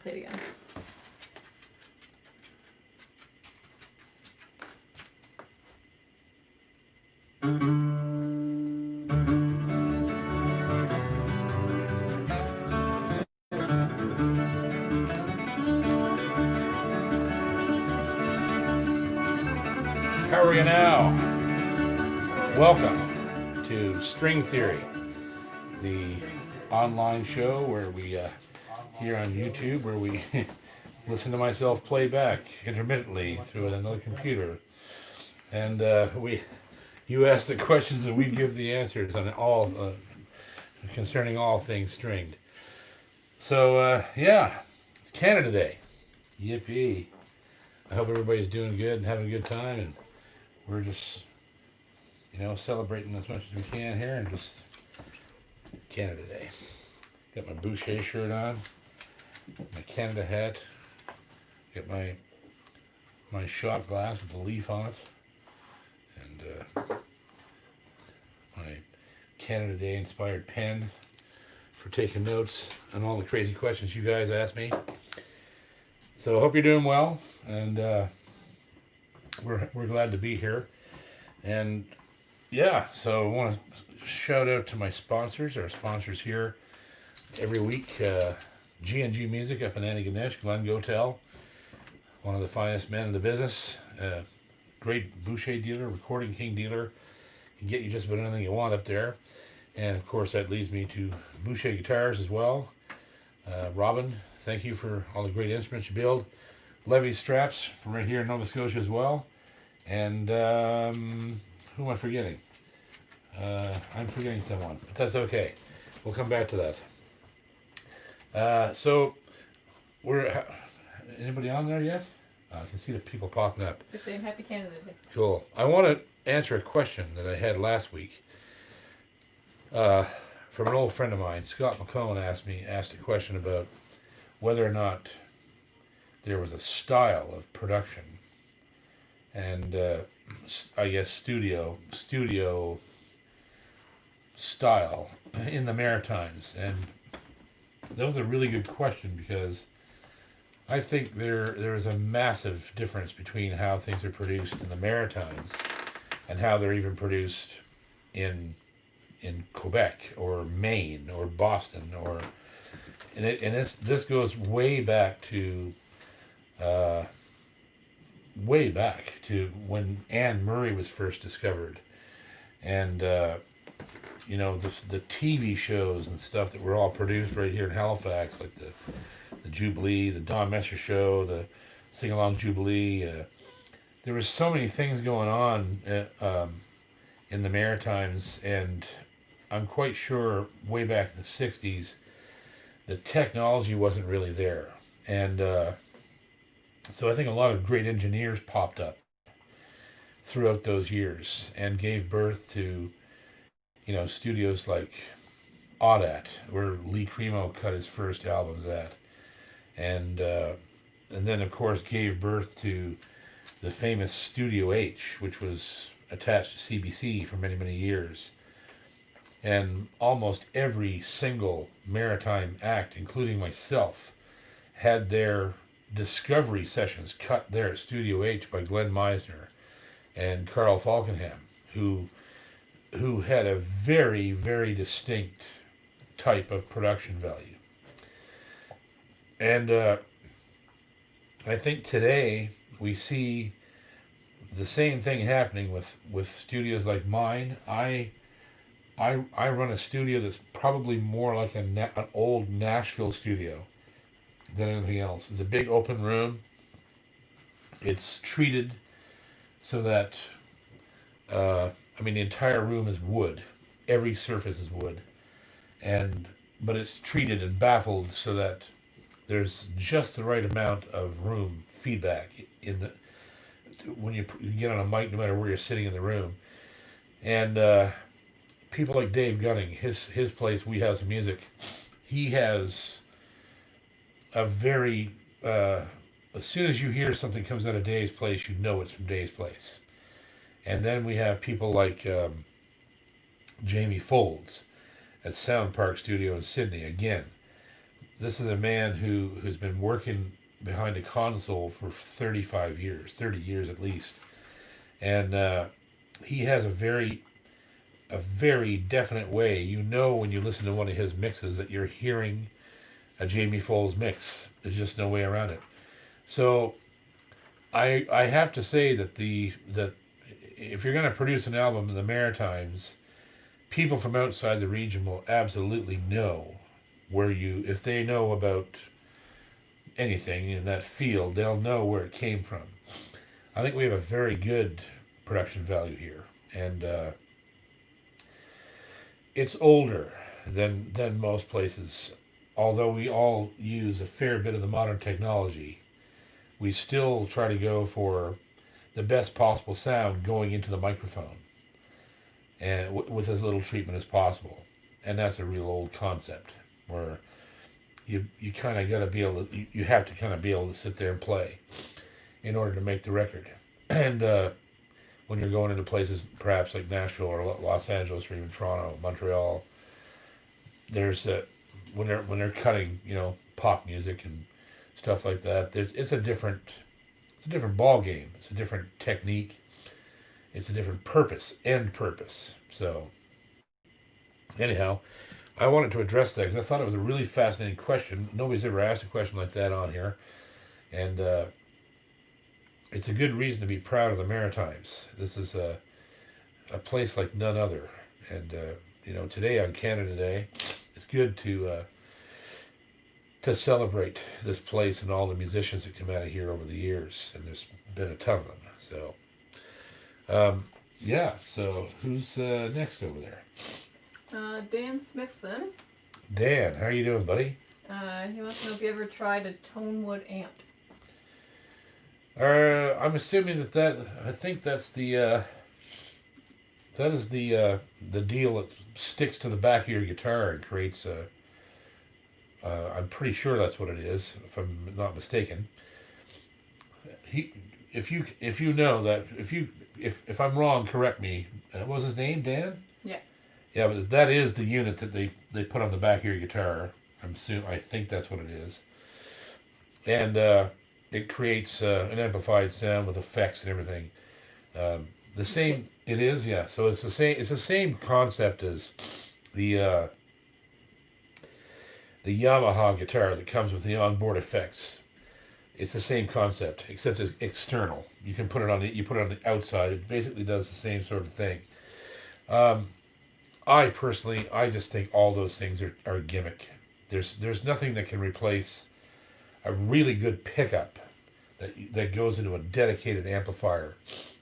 Play it again. How are you now? Welcome to String Theory, the online show where we here on YouTube where we listen to myself play back intermittently through another computer, and you ask the questions and we give the answers on all concerning all things stringed. So yeah, it's Canada Day. Yippee! I hope everybody's doing good and having a good time, and we're just celebrating as much as we can here, and just Canada Day. Got my Boucher shirt on, my Canada hat, got my shot glass with the leaf on it, and my Canada Day inspired pen for taking notes on all the crazy questions you guys asked me. So I hope you're doing well, and we're glad to be here. And yeah, so I want to shout out to my sponsors, our sponsors here every week. G&G Music up in Antigonish, Glenn Gotel, one of the finest men in the business. Great Boucher dealer, Recording King dealer. Can get you just about anything you want up there. And of course that leads me to Boucher Guitars as well. Robin, thank you for all the great instruments you build. Levy Straps from right here in Nova Scotia as well. And who am I forgetting? I'm forgetting someone, but that's okay. We'll come back to that. So, we're anybody on there yet? I can see the people popping up. Just saying Happy Canada Day. Cool. I want to answer a question that I had last week from an old friend of mine. Scott McCone asked a question about whether or not there was a style of production and I guess studio style in the Maritimes. And that was a really good question, because I think there is a massive difference between how things are produced in the Maritimes and how they're even produced in Quebec or Maine or Boston, or this goes way back to when Anne Murray was first discovered, and the TV shows and stuff that were all produced right here in Halifax, like the Jubilee, the Don Messer Show, the Sing Along Jubilee. There was so many things going on in the Maritimes, and I'm quite sure way back in the 60s, the technology wasn't really there. And so I think a lot of great engineers popped up throughout those years and gave birth to, studios like Audat, where Lee Cremo cut his first albums at. And then, of course, gave birth to the famous Studio H, which was attached to CBC for many, many years. And almost every single maritime act, including myself, had their discovery sessions cut there at Studio H by Glenn Meisner and Carl Falkenham, who had a very, very distinct type of production value. And I think today we see the same thing happening with studios like mine. I run a studio that's probably more like an old Nashville studio than anything else. It's a big open room. It's treated so that the entire room is wood. Every surface is wood, but it's treated and baffled so that there's just the right amount of room feedback when you get on a mic, no matter where you're sitting in the room. And people like Dave Gunning, his place, We Have Some Music, he has a very as soon as you hear something comes out of Dave's place, you know it's from Dave's place. And then we have people like Jamie Folds at Sound Park Studio in Sydney. Again, this is a man who's been working behind a console for 35 years, 30 years at least, and he has a very definite way. You know when you listen to one of his mixes that you're hearing a Jamie Foll's mix. There's just no way around it. So I have to say that if you're going to produce an album in the Maritimes, people from outside the region will absolutely know where you, if they know about anything in that field, they'll know where it came from. I think we have a very good production value here, and it's older than most places. Although we all use a fair bit of the modern technology, we still try to go for the best possible sound going into the microphone, and with as little treatment as possible. And that's a real old concept where you kind of got to be able to, you have to kind of be able to sit there and play in order to make the record. And when you're going into places perhaps like Nashville or Los Angeles or even Toronto, Montreal, there's when they're cutting, pop music and stuff like that. It's a different ball game. It's a different technique. It's a different end purpose. So anyhow, I wanted to address that because I thought it was a really fascinating question. Nobody's ever asked a question like that on here, and it's a good reason to be proud of the Maritimes. This is a place like none other, and today on Canada Day, it's good to celebrate this place and all the musicians that come out of here over the years, and there's been a ton of them. So, yeah. So who's next over there? Dan Smithson. Dan, how are you doing, buddy? He wants to know if you ever tried a Tonewood amp. I'm assuming I think that's that is the deal that sticks to the back of your guitar and creates a. I'm pretty sure that's what it is, if I'm not mistaken. If you know that, if I'm wrong, correct me. What was his name, Dan? Yeah. Yeah, but that is the unit that they put on the back of your guitar. I think that's what it is, and it creates an amplified sound with effects and everything. The same, it is, yeah. So it's the same. It's the same concept as the Yamaha guitar that comes with the onboard effects. It's the same concept, except it's external. You can put it on the outside. It basically does the same sort of thing. I just think all those things are a gimmick. There's nothing that can replace a really good pickup that goes into a dedicated amplifier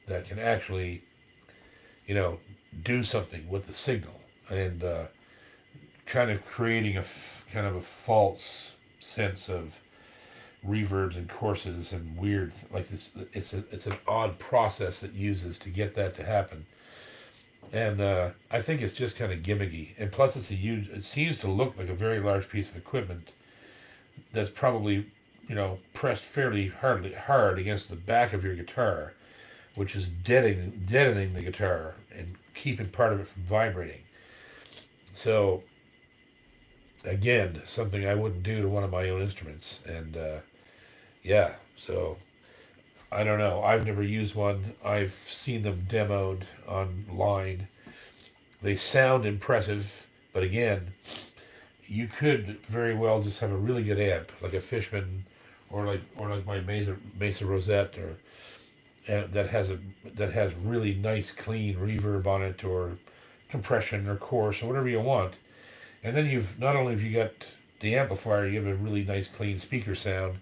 that can actually, do something with the signal and kind of creating kind of a false sense of reverbs and courses and weird, like this. It's an odd process that uses to get that to happen. And I think it's just kind of gimmicky. And plus it seems to look like a very large piece of equipment that's probably, pressed fairly hard against the back of your guitar, which is deadening the guitar and keeping part of it from vibrating. So, again, something I wouldn't do to one of my own instruments. And, yeah, so I don't know. I've never used one. I've seen them demoed online. They sound impressive, but again, you could very well just have a really good amp, like a Fishman, or like my Mesa Rosette, or that has really nice clean reverb on it, or compression or chorus or whatever you want. And then not only have you got the amplifier, you have a really nice clean speaker sound.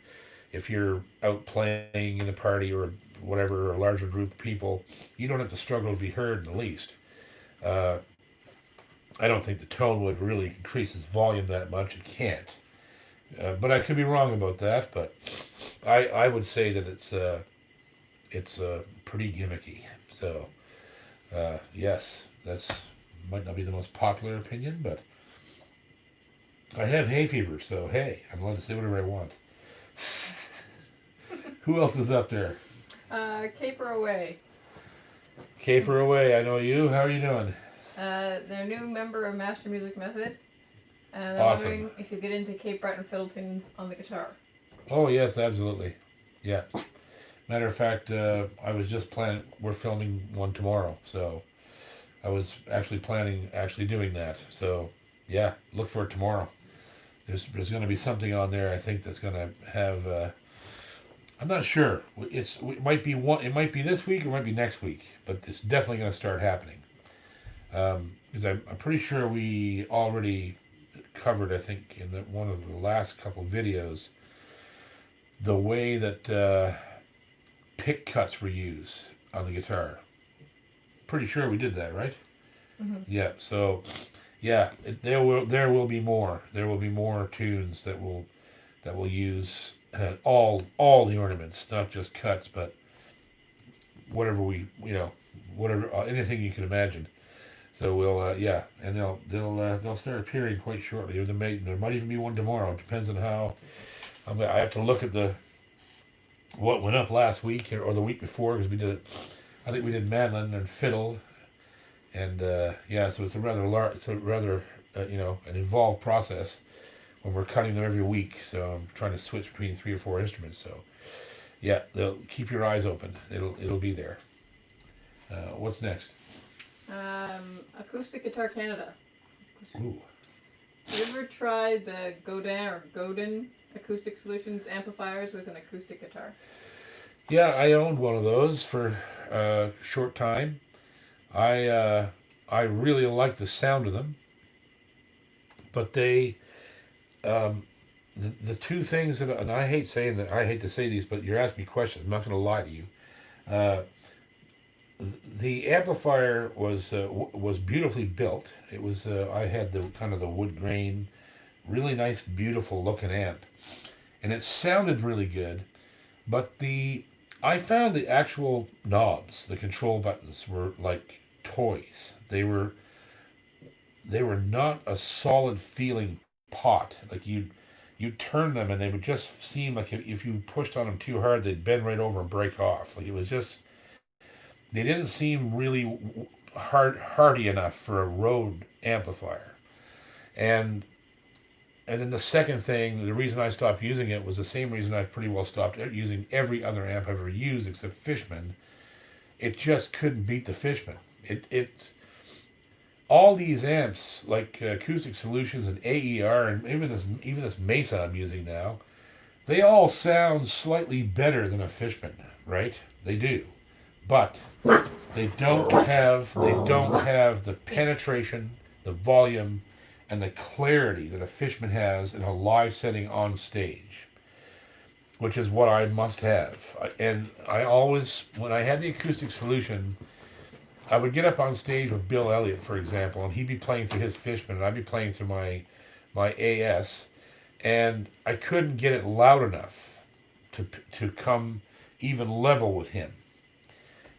If you're out playing in a party or whatever, or a larger group of people, you don't have to struggle to be heard in the least. I don't think the tone would really increase its volume that much. It can't. But I could be wrong about that. But I would say that it's pretty gimmicky. So yes, that's might not be the most popular opinion, but I have hay fever, so hey, I'm allowed to say whatever I want. Who else is up there? Caper Away. Caper Away, I know you. How are you doing? They're a new member of Master Music Method. And they're Awesome. wondering if you get into Cape Breton fiddle tunes on the guitar. Oh yes, absolutely. Yeah. Matter of fact, I was just planning. We're filming one tomorrow, so I was actually planning doing that. So yeah, look for it tomorrow. There's going to be something on there. I think that's going to have. I'm not sure. It might be one. It might be this week or it might be next week, but it's definitely going to start happening. Because I'm pretty sure we already covered. I think in one of the last couple videos, the way that pick cuts were used on the guitar. Pretty sure we did that, right? Mm-hmm. Yeah. So, yeah, there will be more. There will be more tunes that will use all the ornaments, not just cuts, but whatever whatever anything you can imagine. So we'll and they'll start appearing quite shortly. There might even be one tomorrow. It depends on how. I have to look at what went up last week or the week before, because we did. I think we did mandolin and fiddle, and so it's a rather an involved process when we're cutting them every week. So I'm trying to switch between 3 or 4 instruments. So yeah, they'll keep your eyes open. It'll be there. What's next? Acoustic Guitar Canada. Ooh. Have you ever tried the Godin Acoustic Solutions amplifiers with an acoustic guitar? Yeah, I owned one of those for a short time. I really liked the sound of them, but the two things that, and I hate to say these, but you're asking me questions. I'm not going to lie to you. The amplifier was beautifully built. It was I had the kind of the wood grain, really nice, beautiful looking amp, and it sounded really good. But I found the actual knobs, the control buttons, were like toys. They were not a solid feeling pot. Like you'd turn them and they would just seem like if you pushed on them too hard, they'd bend right over and break off. Like it was just. They didn't seem really hardy enough for a Rode amplifier. And then the second thing, the reason I stopped using it was the same reason I pretty well stopped using every other amp I've ever used except Fishman. It just couldn't beat the Fishman. All these amps like Acoustic Solutions and AER and even this Mesa I'm using now, they all sound slightly better than a Fishman, right? They do. But they don't have the penetration, the volume, and the clarity that a Fishman has in a live setting on stage, which is what I must have. And I always, when I had the Acoustic Solution, I would get up on stage with Bill Elliott, for example, and he'd be playing through his Fishman, and I'd be playing through my AS, and I couldn't get it loud enough to come even level with him.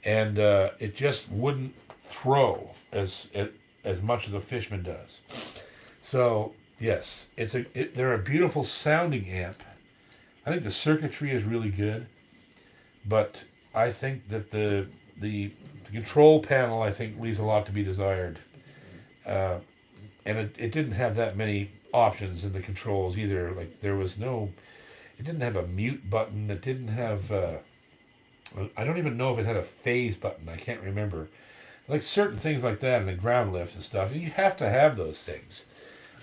And it just wouldn't throw as much as a Fishman does. So yes, they're a beautiful sounding amp. I think the circuitry is really good, but I think that the control panel leaves a lot to be desired, and it didn't have that many options in the controls either. Like it didn't have a mute button. It didn't have. I don't even know if it had a phase button. I can't remember. Like certain things like that and the ground lift and stuff. And you have to have those things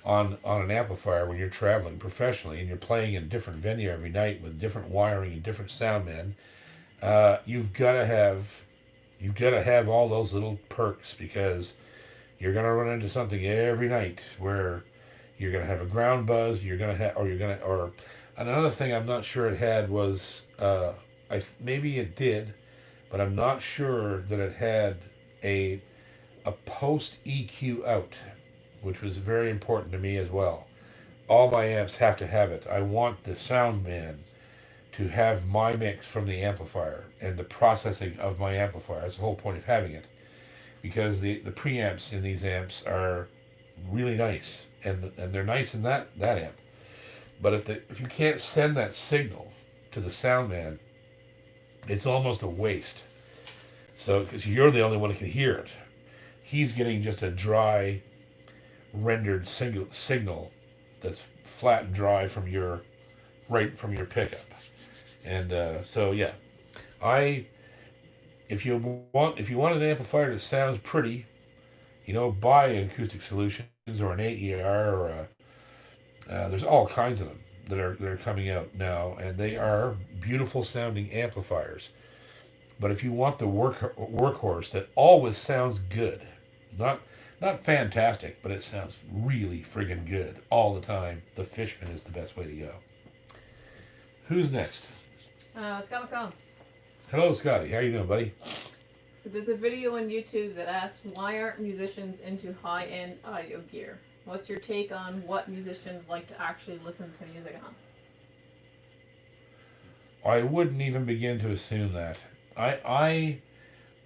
on an amplifier when you're traveling professionally and you're playing in a different venue every night with different wiring and different sound men. You've got to have all those little perks, because you're gonna run into something every night where you're gonna have a ground buzz. Or another thing I'm not sure it had was. Maybe it did, but I'm not sure that it had a post EQ out, which was very important to me as well. All my amps have to have it. I want the sound man to have my mix from the amplifier and the processing of my amplifier. That's the whole point of having it, because the preamps in these amps are really nice, and they're nice in that amp. But if you can't send that signal to the sound man, it's almost a waste. So, because you're the only one who can hear it, he's getting just a dry, rendered signal that's flat and dry from your pickup. And so yeah, I if you want an amplifier that sounds pretty, buy an Acoustic Solutions or an AER or there's all kinds of them that are coming out now, and they are beautiful sounding amplifiers. But if you want the workhorse that always sounds good, not fantastic, but it sounds really friggin' good all the time, the Fishman is the best way to go. Who's next? Scott McCollum. Hello, Scotty. How you doing, buddy? There's a video on YouTube that asks, why aren't musicians into high-end audio gear? What's your take on what musicians like to actually listen to music on? I wouldn't even begin to assume that. I'm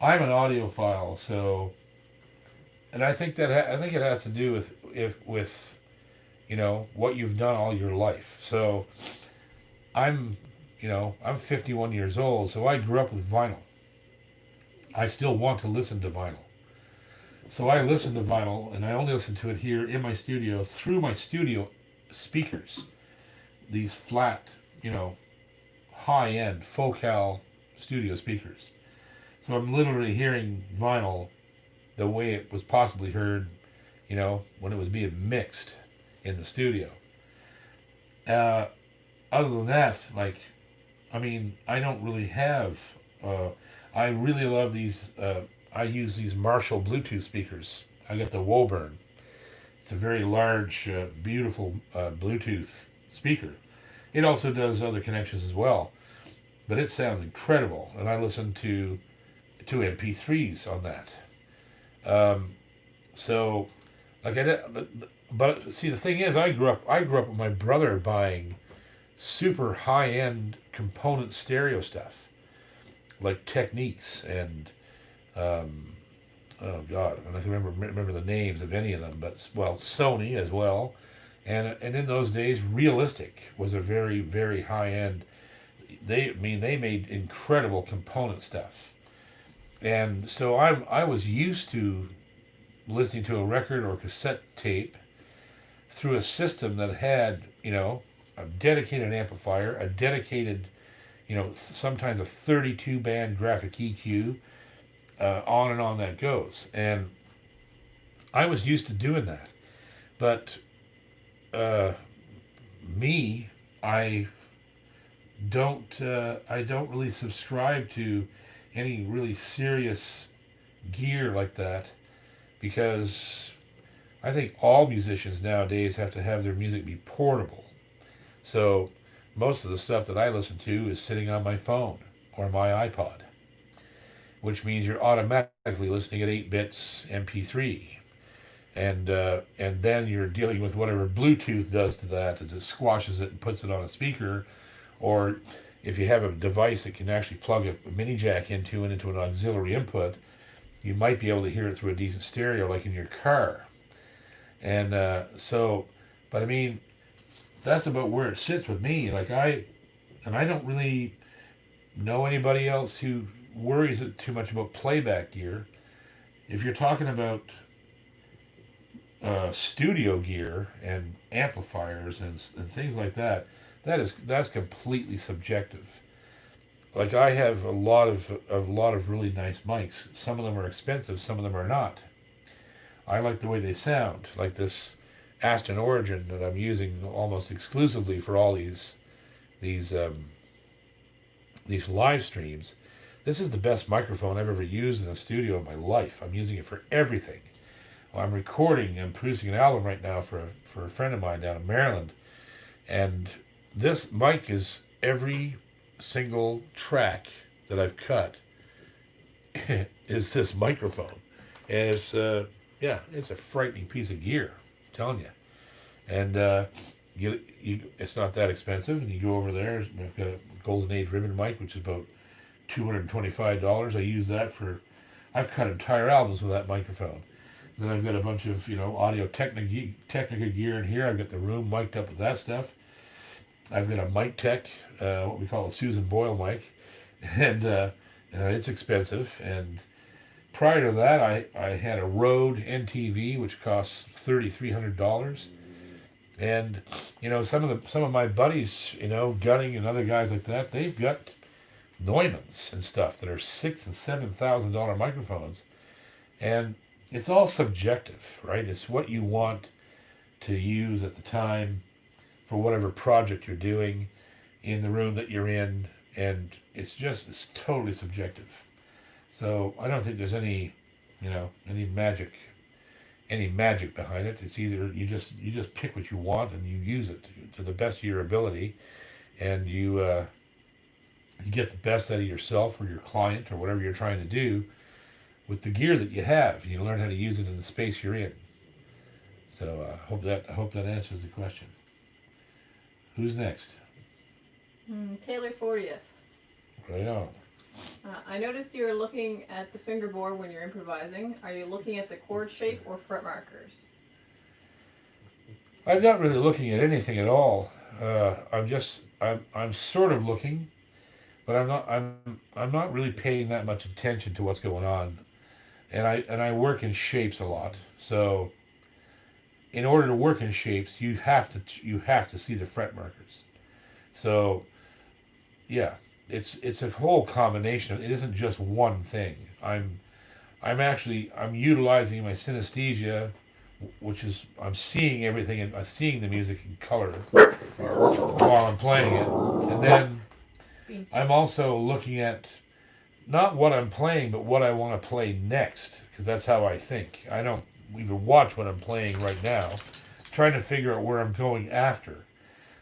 an audiophile, so, and I think I think it has to do with what you've done all your life. So, I'm 51 years old, so I grew up with vinyl. I still want to listen to vinyl. So I listen to vinyl, and I only listen to it here in my studio through my studio speakers. These flat, high-end Focal studio speakers. So I'm literally hearing vinyl the way it was possibly heard, when it was being mixed in the studio. Other than that, I don't really have. I really love these. I use these Marshall Bluetooth speakers. I got the Woburn. It's a very large, beautiful Bluetooth speaker. It also does other connections as well, but it sounds incredible. And I listen to MP3s on that. But see, the thing is, I grew up with my brother buying super high-end component stereo stuff, like Techniques and oh God, and I can remember the names of any of them, but Sony as well, and in those days, Realistic was a very, very high-end. They made incredible component stuff, and so I was used to listening to a record or cassette tape through a system that had a dedicated amplifier, a dedicated, sometimes a 32 band graphic EQ, on and on that goes. And I was used to doing that. But I don't really subscribe to any really serious gear like that, because I think all musicians nowadays have to have their music be portable. So most of the stuff that I listen to is sitting on my phone or my iPod, which means you're automatically listening at 8 bits MP3. And then you're dealing with whatever Bluetooth does to that as it squashes it and puts it on a speaker. Or if you have a device that can actually plug a mini jack into an auxiliary input, you might be able to hear it through a decent stereo like in your car. And but I mean, that's about where it sits with me. I don't really know anybody else who worries too much about playback gear. If you're talking about studio gear and amplifiers and things like that, that's completely subjective. I have a lot of really nice mics. Some of them are expensive, some of them are not. I like the way they sound, like this Aston Origin that I'm using almost exclusively for all these live streams. This is the best microphone I've ever used in the studio in my life. I'm using it for everything. I'm recording and producing an album right now for a friend of mine down in Maryland, and this mic is every single track that I've cut is this microphone, and it's a frightening piece of gear, I'm telling you. And it's not that expensive, and you go over there. I've got a Golden Age ribbon mic, which is about $225. I use that I've cut entire albums with that microphone. Then I've got a bunch of Audio Technica gear in here. I've got the room mic'd up with that stuff. I've got a Mic Tech, what we call a Susan Boyle mic, and it's expensive. And prior to that, I had a Rode NTV, which costs $3,300, And some of my buddies, Gunning and other guys like that, they've got Neumanns and stuff that are $6,000 and $7,000 microphones, and it's all subjective, right? It's what you want to use at the time for whatever project you're doing in the room that you're in, and it's totally subjective. So I don't think there's any magic behind it. It's either you just pick what you want and you use it to the best of your ability, and you get the best out of yourself or your client or whatever you're trying to do with the gear that you have. You learn how to use it in the space you're in. So I hope that answers the question. Who's next? Taylor 40th. Right on. I noticed you're looking at the fingerboard when you're improvising. Are you looking at the chord shape or fret markers? I'm not really looking at anything at all. I'm sort of looking, but I'm not really paying that much attention to what's going on. And I work in shapes a lot. So in order to work in shapes, you have to see the fret markers. So yeah, it's a whole combination. It isn't just one thing. I'm utilizing my synesthesia, which is I'm seeing everything and I'm seeing the music in color while I'm playing it, and then I'm also looking at not what I'm playing, but what I want to play next, because that's how I think. I don't even watch what I'm playing right now, trying to figure out where I'm going after.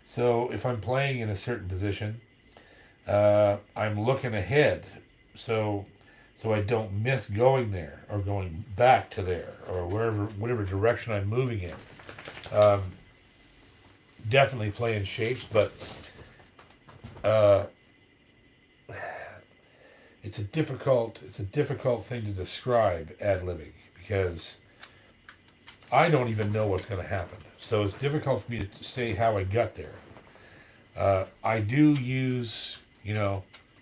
So if I'm playing in a certain position, I'm looking ahead, so I don't miss going there or going back to there or whatever direction I'm moving in. Definitely playing shapes, but it's a difficult thing to describe ad-libbing, because I don't even know what's going to happen. So it's difficult for me to say how I got there. I do use,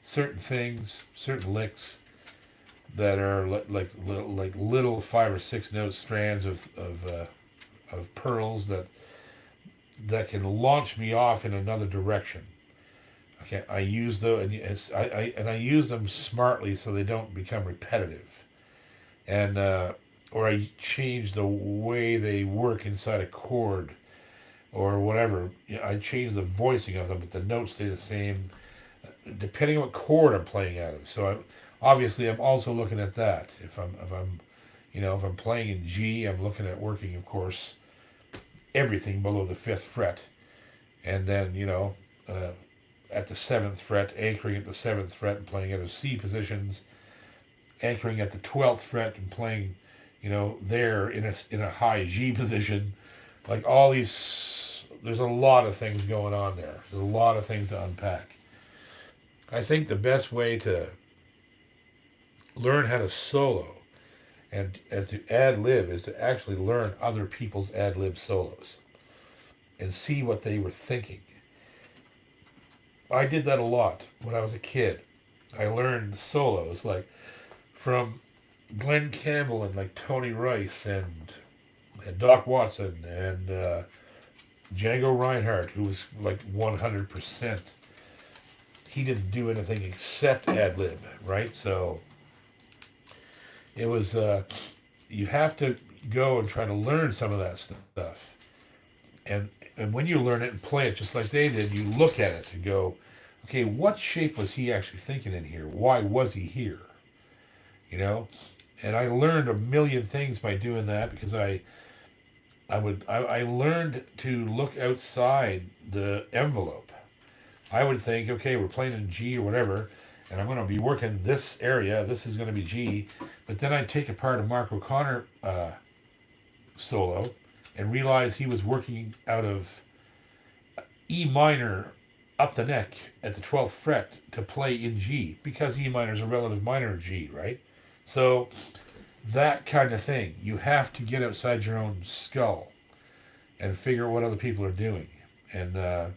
certain things, certain licks that are like little 5 or 6 note strands of pearls that can launch me off in another direction. Okay, I use those, and I use them smartly so they don't become repetitive, and or I change the way they work inside a chord, or whatever. I change the voicing of them, but the notes stay the same, depending on what chord I'm playing out of. So I'm also looking at that. If I'm playing in G, I'm looking at working, of course, everything below the 5th fret, and then at the 7th fret, anchoring at the 7th fret and playing out of C positions, anchoring at the 12th fret and playing, there in a high G position. Like all these, there's a lot of things going on there. There's a lot of things to unpack. I think the best way to learn how to solo and as to ad-lib is to actually learn other people's ad-lib solos and see what they were thinking. I did that a lot when I was a kid. I learned solos like from Glenn Campbell and like Tony Rice and Doc Watson and Django Reinhardt, who was like 100%. He didn't do anything except ad-lib, right? So it was, you have to go and try to learn some of that stuff. And when you learn it and play it just like they did, you look at it and go, okay, what shape was he actually thinking in here? Why was he here? And I learned a million things by doing that, because I learned to look outside the envelope. I would think, okay, we're playing in G or whatever, and I'm going to be working this area. This is going to be G. But then I'd take apart a Mark O'Connor solo and realize he was working out of E minor up the neck at the 12th fret to play in G, because E minor is a relative minor of G, right? So that kind of thing. You have to get outside your own skull and figure out what other people are doing. And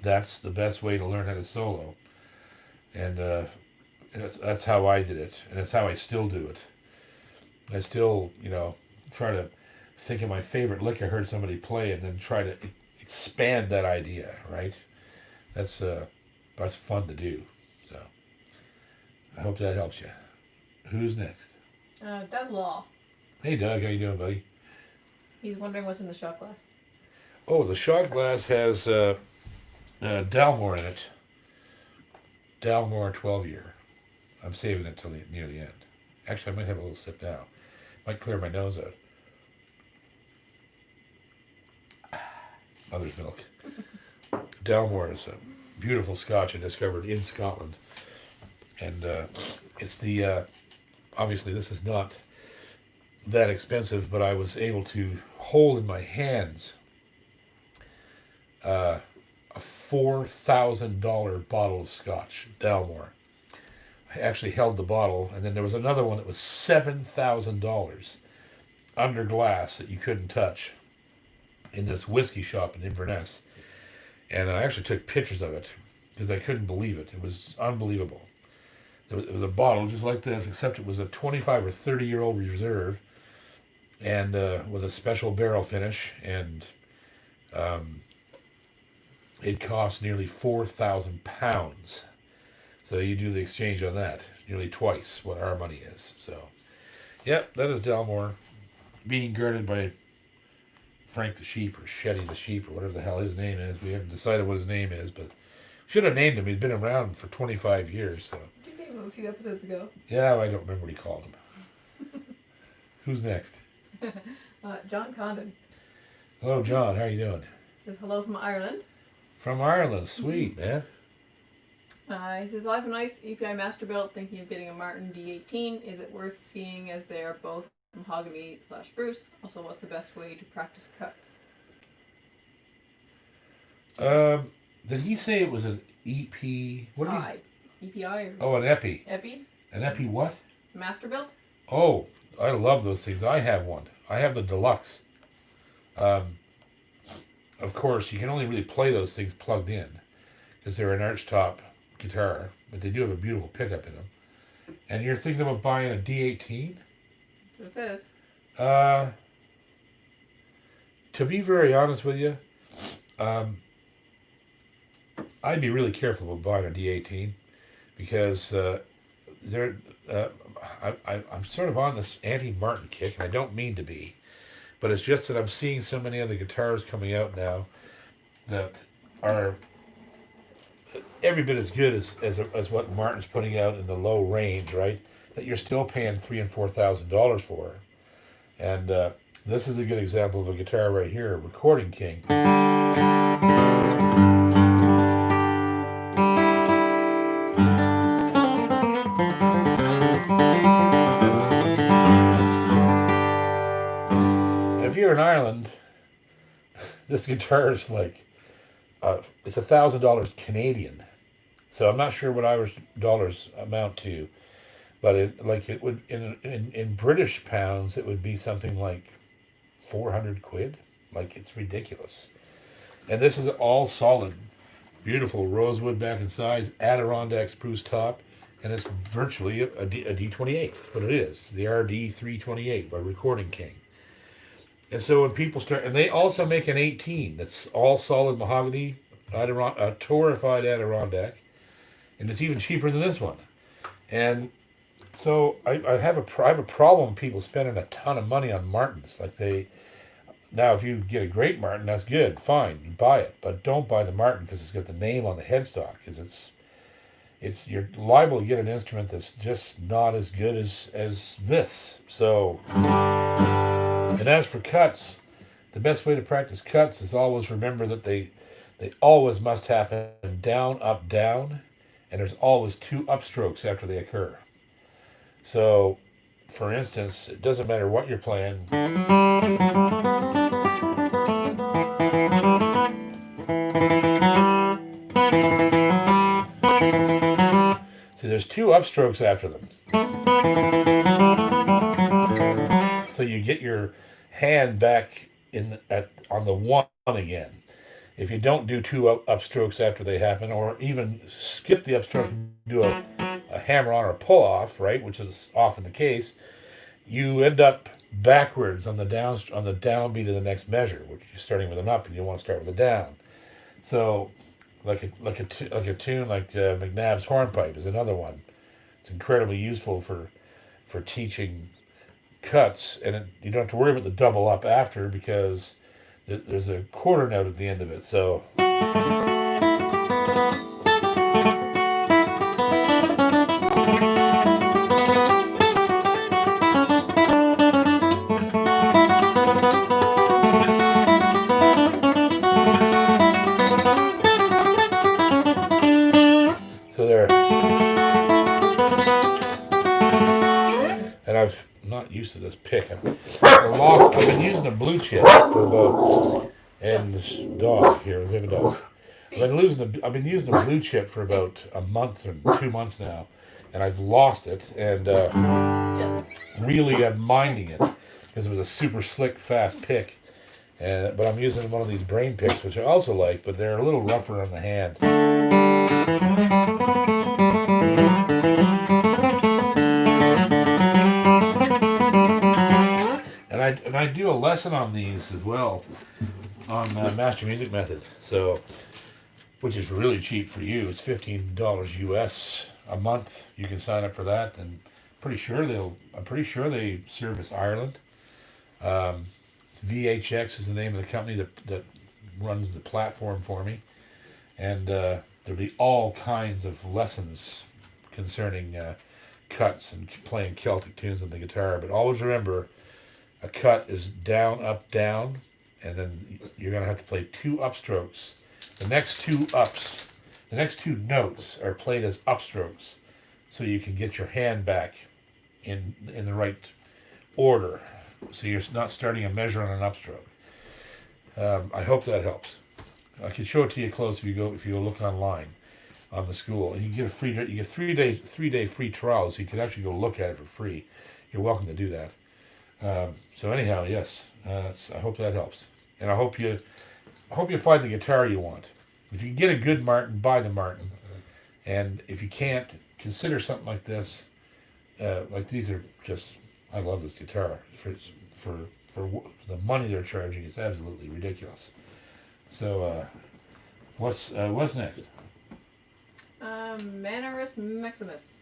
that's the best way to learn how to solo. And that's how I did it. And that's how I still do it. I still, try to think of my favorite lick I heard somebody play and then try to expand that idea, right? That's fun to do. So I hope that helps you. Who's next? Doug Law. Hey Doug, how you doing, buddy? He's wondering what's in the shot glass. Oh, the shot glass has Dalmore in it. Dalmore 12-year. I'm saving it till near the end. Actually, I might have a little sip now. Might clear my nose out. Mother's milk. Dalmore is a beautiful Scotch I discovered in Scotland. And it's the... obviously, this is not that expensive, but I was able to hold in my hands a $4,000 bottle of Scotch, Dalmore. I actually held the bottle, and then there was another one that was $7,000 under glass that you couldn't touch in this whiskey shop in Inverness. And I actually took pictures of it because I couldn't believe it. It was unbelievable. It was a bottle just like this, except it was a 25 or 30-year-old reserve, and with a special barrel finish, and it cost nearly 4,000 pounds. So you do the exchange on that, nearly twice what our money is. So, yep, that is Dalmore being guarded by Frank the Sheep, or Shetty the Sheep, or whatever the hell his name is. We haven't decided what his name is, but should have named him. He's been around for 25 years. So. You named him a few episodes ago. Yeah, I don't remember what he called him. Who's next? John Condon. Hello, John. How you doing? Says hello from Ireland. From Ireland. Sweet, man. He says, I have a nice EPI master built, thinking of getting a Martin D18. Is it worth seeing as they are both mahogany/spruce? Also, what's the best way to practice cuts? Did he say it was an EP? What did he EPI? Or Oh, an Epi. Epi? An Epi what? Master built? Oh, I love those things. I have one. I have the deluxe. Of course, you can only really play those things plugged in because they're an archtop guitar, but they do have a beautiful pickup in them. And you're thinking about buying a D18? That's what it says. To be very honest with you, I'd be really careful about buying a D18 because I'm sort of on this anti-Martin kick, and I don't mean to be, but it's just that I'm seeing so many other guitars coming out now that are every bit as good as what Martin's putting out in the low range, right? That you're still paying $3,000 and $4,000 for, and this is a good example of a guitar right here, a Recording King. If you're in Ireland, this guitar is like it's $1,000 Canadian, so I'm not sure what Irish dollars amount to, but it would in British pounds it would be something like 400 quid. Like, it's ridiculous. And this is all solid, beautiful rosewood back and sides, Adirondack spruce top, and it's virtually a D28. That's what it is. It's the RD328 by Recording King. And so when people start, and they also make an 18 that's all solid mahogany, torrified Adirondack, and it's even cheaper than this one. And so I have a problem with people spending a ton of money on Martins. Now if you get a great Martin, that's good, fine, you buy it, but don't buy the Martin because it's got the name on the headstock. Because you're liable to get an instrument that's just not as good as this. So. And as for cuts, the best way to practice cuts is always remember that they always must happen down, up, down, and there's always two upstrokes after they occur. So, for instance, it doesn't matter what you're playing. See, there's two upstrokes after them. So you get your hand back on the one again. If you don't do two upstrokes after they happen, or even skip the upstroke and do a hammer-on or pull-off, right, which is often the case, you end up backwards on the downbeat of the next measure, which you're starting with an up and you want to start with a down. So, like a tune like McNabb's Hornpipe is another one. It's incredibly useful for teaching cuts, and you don't have to worry about the double up after because there's a quarter note at the end of it. So. So there. And I've not used to this pick. I've been using a blue chip for about, and this dog here, we have a dog. I've been using the blue chip for about a month or 2 months now, and I've lost it, and really I'm minding it because it was a super slick, fast pick. But I'm using one of these brain picks, which I also like, but they're a little rougher on the hand. And I do a lesson on these as well on Master Music Method, so which is really cheap for you. It's $15 US a month. You can sign up for that, and I'm pretty sure they service Ireland. VHX is the name of the company that runs the platform for me, and there'll be all kinds of lessons concerning cuts and playing Celtic tunes on the guitar. But always remember, a cut is down, up, down, and then you're going to have to play 2 upstrokes. The next two notes are played as upstrokes, so you can get your hand back in the right order. So you're not starting a measure on an upstroke. I hope that helps. I can show it to you close if you go look online on the school, and you get 3-day free trial, so you can actually go look at it for free. You're welcome to do that. So anyhow, yes, I hope that helps, and I hope you find the guitar you want. If you can get a good Martin, buy the Martin, and if you can't, consider something like this. Like these are just. I love this guitar for the money they're charging. It's absolutely ridiculous. So, what's next? Mannerus Maximus.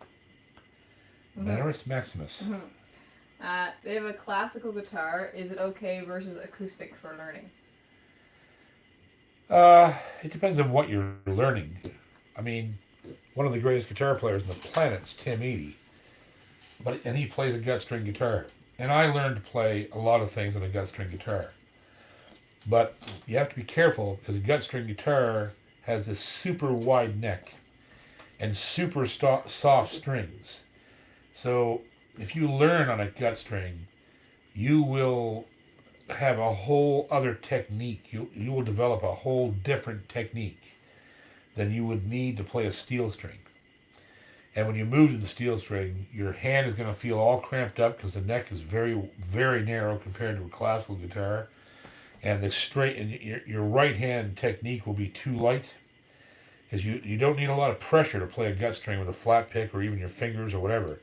Mannerus Maximus. Mm-hmm. They have a classical guitar. Is it okay versus acoustic for learning? It depends on what you're learning. I mean, one of the greatest guitar players on the planet is Tim Eady. And he plays a gut string guitar. And I learned to play a lot of things on a gut string guitar. But you have to be careful because a gut string guitar has this super wide neck and super soft strings. So if you learn on a gut string, you will have a whole other technique. You will develop a whole different technique than you would need to play a steel string. And when you move to the steel string, your hand is going to feel all cramped up because the neck is very, very narrow compared to a classical guitar. And your right hand technique will be too light because you don't need a lot of pressure to play a gut string with a flat pick or even your fingers or whatever.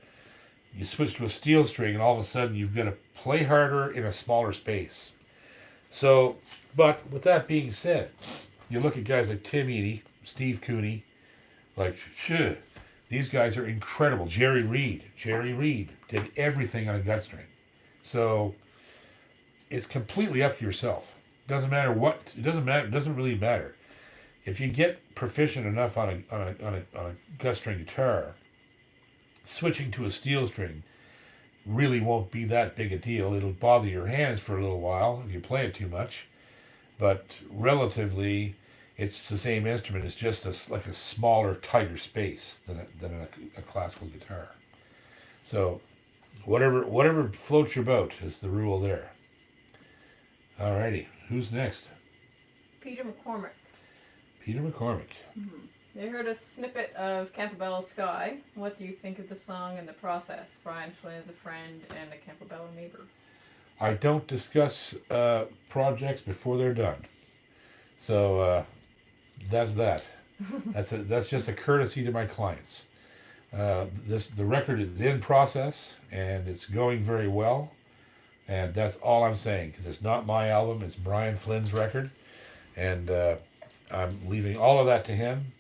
You switch to a steel string and all of a sudden you've got to play harder in a smaller space. So, but with that being said, you look at guys like Tim Eady, Steve Cooney, these guys are incredible. Jerry Reed did everything on a gut string. So it's completely up to yourself. It doesn't really matter. If you get proficient enough on a gut string guitar, switching to a steel string really won't be that big a deal. It'll bother your hands for a little while if you play it too much, but relatively it's the same instrument. It's just like a smaller, tighter space than a classical guitar. So whatever floats your boat is the rule there. Alrighty, who's next? Peter McCormick. Peter McCormick. Mm-hmm. They heard a snippet of Campobello Sky. What do you think of the song and the process? Brian Flynn is a friend and a Campobello neighbor. I don't discuss projects before they're done. So that's that. That's just a courtesy to my clients. The record is in process and it's going very well. And that's all I'm saying, because it's not my album, it's Brian Flynn's record. And I'm leaving all of that to him.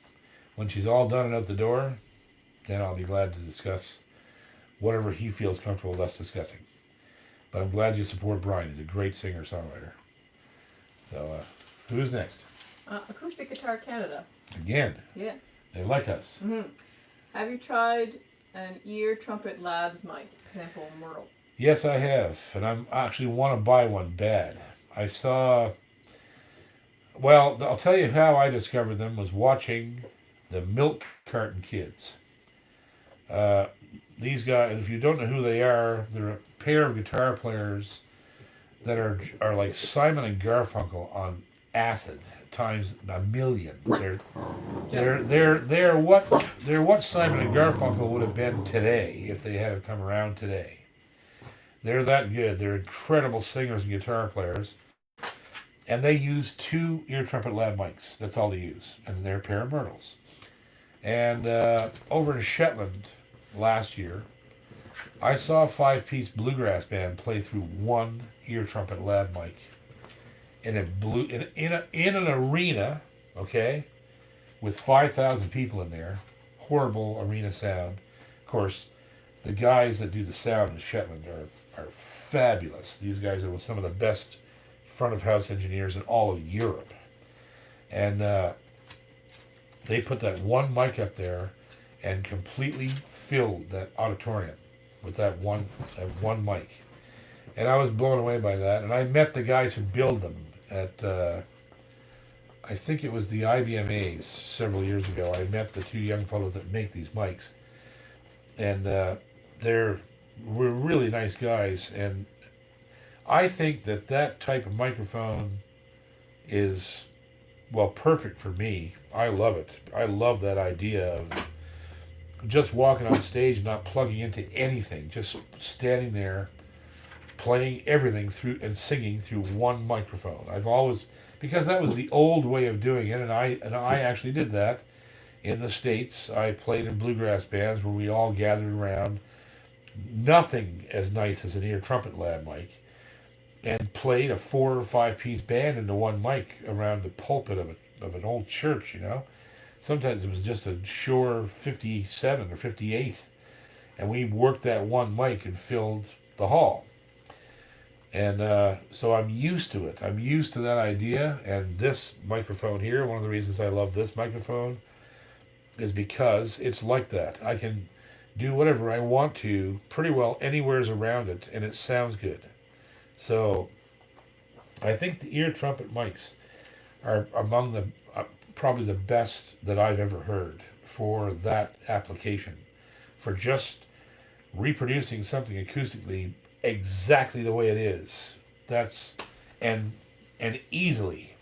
When she's all done and out the door, then I'll be glad to discuss whatever he feels comfortable with us discussing. But I'm glad you support Brian. He's a great singer-songwriter. So, who's next? Acoustic Guitar Canada. Again. Yeah. They like us. Mm-hmm. Have you tried an ear Trumpet Labs mic? Example, Myrtle. Yes, I have. And I actually want to buy one bad. I saw... Well, I'll tell you how I discovered them was watching the Milk Carton Kids. These guys, if you don't know who they are, they're a pair of guitar players that are like Simon and Garfunkel on acid times a million. They're what Simon and Garfunkel would have been today if they had come around today. They're that good. They're incredible singers and guitar players. And they use 2 ear trumpet lab mics. That's all they use. And they're a pair of Myrtles. And over in Shetland last year, I saw a 5-piece bluegrass band play through 1 ear trumpet lab mic in an arena, okay, with 5,000 people in there. Horrible arena sound. Of course, the guys that do the sound in Shetland are fabulous. These guys are some of the best front of house engineers in all of Europe. And they put that 1 mic up there and completely filled that auditorium with that one mic. And I was blown away by that. And I met the guys who build them at, I think it was the IBMAs several years ago. I met the 2 young fellows that make these mics. And we're really nice guys. And I think that type of microphone is, well, perfect for me. I love it. I love that idea of just walking on stage and not plugging into anything, just standing there, playing everything through and singing through 1 microphone. I've always, because that was the old way of doing it, and I actually did that in the States. I played in bluegrass bands where we all gathered around, nothing as nice as an ear trumpet lab mic, and played a 4 or 5 piece band into 1 mic around the pulpit of an old church, you know. Sometimes it was just a Shure 57 or 58, and we worked that 1 mic and filled the hall. And so I'm used to it. I'm used to that idea, and this microphone here, one of the reasons I love this microphone is because it's like that. I can do whatever I want to pretty well anywheres around it, and it sounds good. So I think the ear trumpet mics are among the probably the best that I've ever heard for that application, for just reproducing something acoustically exactly the way it is. That's and easily,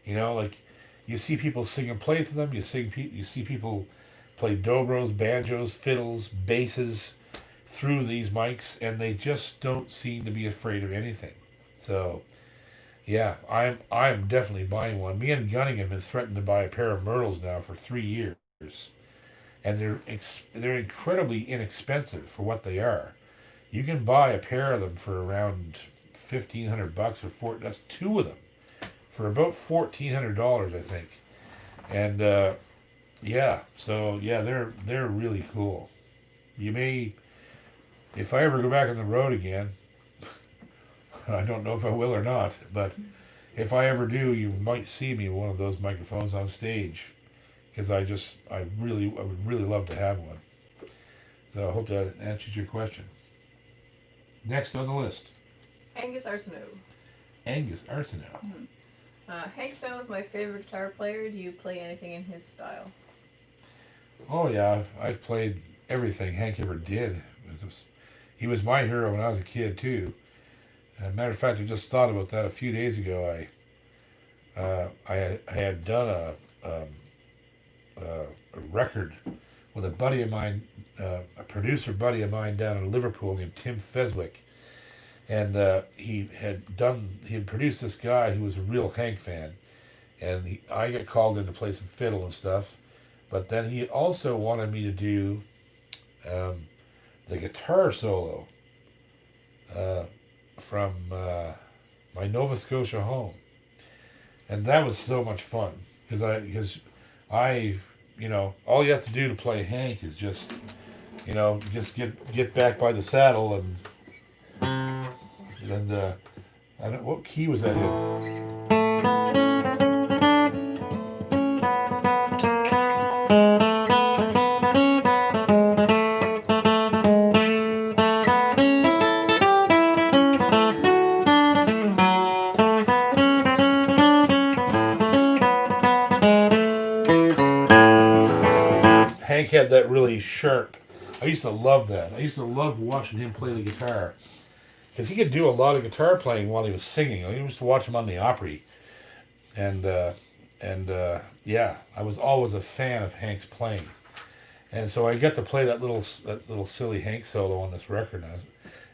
you know, like you see people sing and play to them. You see people play dobros, banjos, fiddles, basses through these mics, and they just don't seem to be afraid of anything. So, yeah, I'm definitely buying one. Me and Gunning have been threatened to buy a pair of Myrtles now for 3 years, and they're incredibly inexpensive for what they are. You can buy a pair of them for around $1,500 or $4. That's 2 of them for about $1,400, I think. And yeah, so yeah, they're really cool. You may, if I ever go back on the road again, I don't know if I will or not, but if I ever do, you might see me with one of those microphones on stage, because I would really love to have one. So I hope that answers your question. Next on the list, Angus Arsenault. Angus Arsenault. Mm-hmm. Hank Snow is my favorite guitar player. Do you play anything in his style? Oh yeah, I've played everything Hank ever did. He was my hero when I was a kid too. As a matter of fact, I just thought about that a few days ago. I had done a record with a buddy of mine, a producer buddy of mine down in Liverpool named Tim Feswick, and he had produced this guy who was a real Hank fan, and I got called in to play some fiddle and stuff, but then he also wanted me to do the guitar solo from my Nova Scotia home, and that was so much fun because I all you have to do to play Hank is just just get back by the saddle and I don't what key was that in? Hank had that really sharp. I used to love that. I used to love watching him play the guitar because he could do a lot of guitar playing while he was singing. I used to watch him on the Opry, and yeah, I was always a fan of Hank's playing, and so I got to play that little silly Hank solo on this record. And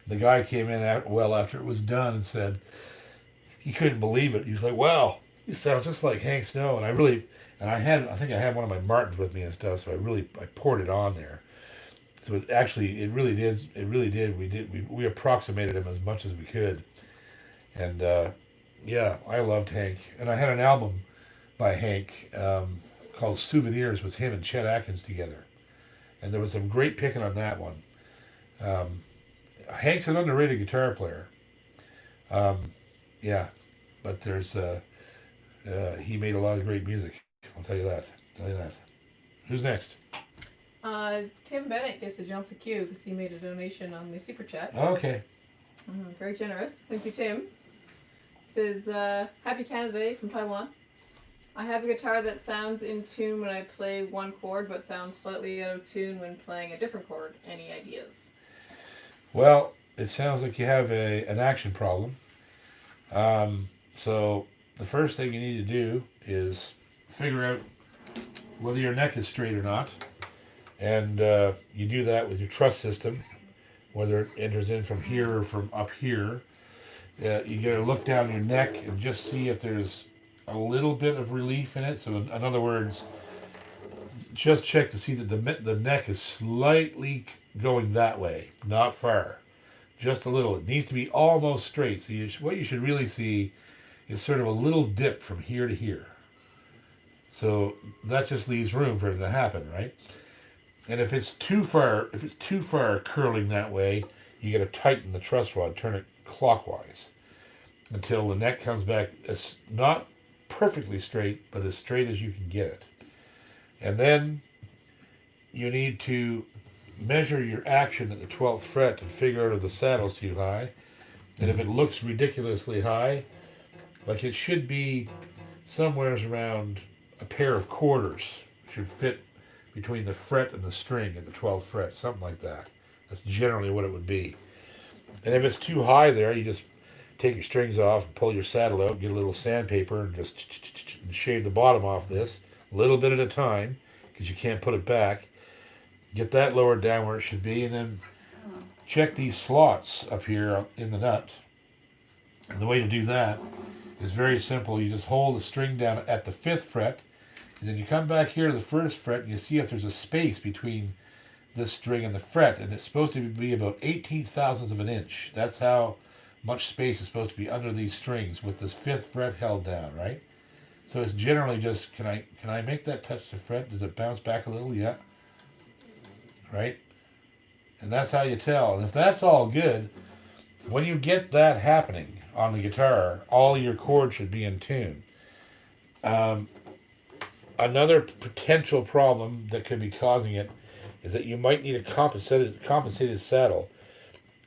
the guy came in after it was done and said he couldn't believe it. He was like, "Wow, he sounds just like Hank Snow," and I think I had one of my Martins with me and stuff, so I poured it on there. So it really did. We approximated him as much as we could, and yeah, I loved Hank. And I had an album by Hank called "Souvenirs" with him and Chet Atkins together, and there was some great picking on that one. Hank's an underrated guitar player. Yeah, but he made a lot of great music. I'll tell you that. Who's next? Tim Bennett gets to jump the queue because he made a donation on the super chat. Okay. Very generous. Thank you, Tim. He says, Happy Canada Day from Taiwan. I have a guitar that sounds in tune when I play one chord, but sounds slightly out of tune when playing a different chord. Any ideas? Well, it sounds like you have an action problem. So the first thing you need to do is figure out whether your neck is straight or not. And you do that with your truss system, whether it enters in from here or from up here. You got to look down your neck and just see if there's a little bit of relief in it. So in other words, just check to see that the neck is slightly going that way, not far. Just a little. It needs to be almost straight. So what you should really see is sort of a little dip from here to here. So that just leaves room for it to happen, right? And if it's too far curling that way, you got to tighten the truss rod, turn it clockwise until the neck comes back. It's not perfectly straight, but as straight as you can get it. And then you need to measure your action at the 12th fret and figure out if the saddle's too high. And if it looks ridiculously high, like it should be somewhere around a pair of quarters should fit between the fret and the string at the 12th fret, something like that. That's generally what it would be. And if it's too high there, you just take your strings off and pull your saddle out, get a little sandpaper and just shave the bottom off this, a little bit at a time, because you can't put it back. Get that lowered down where it should be, and then check these slots up here in the nut. And the way to do that is very simple. You just hold the string down at the 5th fret, and then you come back here to the 1st fret, and you see if there's a space between this string and the fret, and it's supposed to be about 18,000ths of an inch. That's how much space is supposed to be under these strings with this 5th fret held down, right? So it's generally just, can I make that touch the fret? Does it bounce back a little? Yeah. Right? And that's how you tell. And if that's all good, when you get that happening on the guitar, all your chords should be in tune. Another potential problem that could be causing it is that you might need a compensated saddle.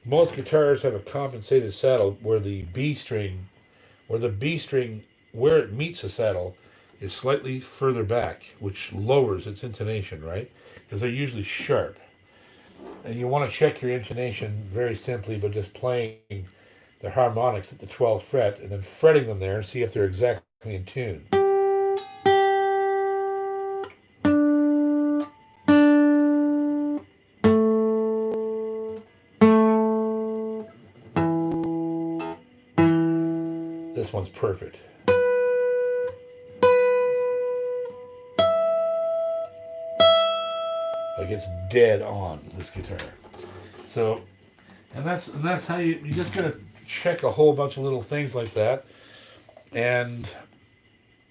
Most guitars have a compensated saddle where the B string, where it meets the saddle, is slightly further back, which lowers its intonation, right? Because they're usually sharp. And you want to check your intonation very simply by just playing the harmonics at the 12th fret and then fretting them there and see if they're exactly in tune. This one's perfect. Like it's dead on, this guitar. So, and that's how you just gotta check a whole bunch of little things like that. And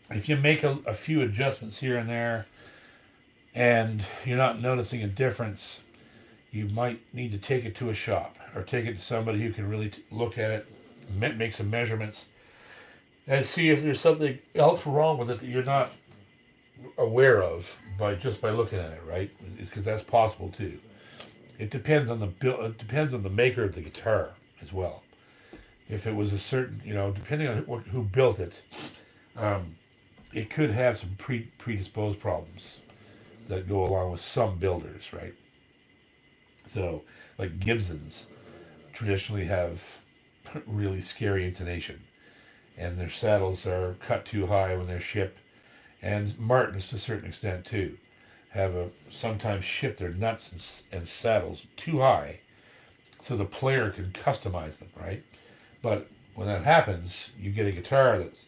if you make a few adjustments here and there and you're not noticing a difference, you might need to take it to a shop or take it to somebody who can really look at it, make some measurements, and see if there's something else wrong with it that you're not aware of by looking at it, right? Because that's possible too. It depends on it depends on the maker of the guitar as well. If it was a certain, depending on who built it, it could have some predisposed problems that go along with some builders, right? So, like Gibsons traditionally have really scary intonation, and their saddles are cut too high when they're shipped, and Martins to a certain extent too have sometimes ship their nuts and saddles too high, so the player can customize them, right? But when that happens, you get a guitar that's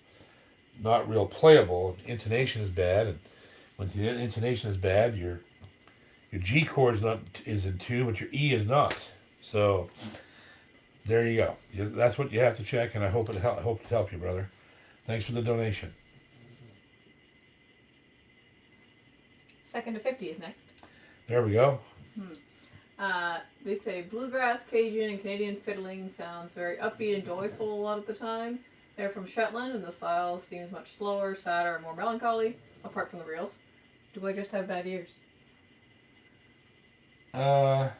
not real playable. Intonation is bad, and when the intonation is bad, your G chord is in tune, but your E is not. So there you go. That's what you have to check, and I hope it helped you, brother. Thanks for the donation. 2nd to 50 is next. There we go. They say bluegrass, Cajun, and Canadian fiddling sounds very upbeat and joyful a lot of the time. They're from Shetland, and the style seems much slower, sadder, and more melancholy, apart from the reels. Do I just have bad ears? That's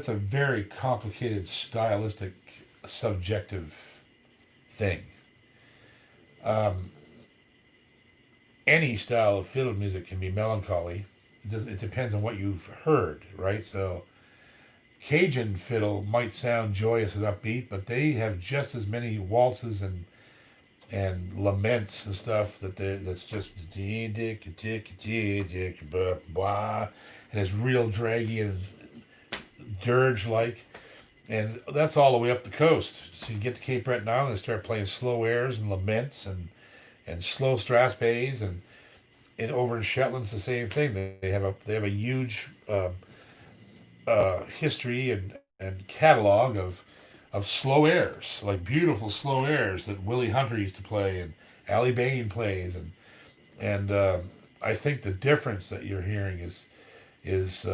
a very complicated, stylistic, subjective thing. Any style of fiddle music can be melancholy. It depends on what you've heard, right? So Cajun fiddle might sound joyous and upbeat, but they have just as many waltzes and laments and stuff that's just and it's real draggy and dirge like, and that's all the way up the coast. So you get to Cape Breton Island and start playing slow airs and laments and slow strathspeys, and over in Shetland's the same thing. They have a huge history and catalog of slow airs, like beautiful slow airs that Willie Hunter used to play and Allie Bain plays, and I think the difference that you're hearing is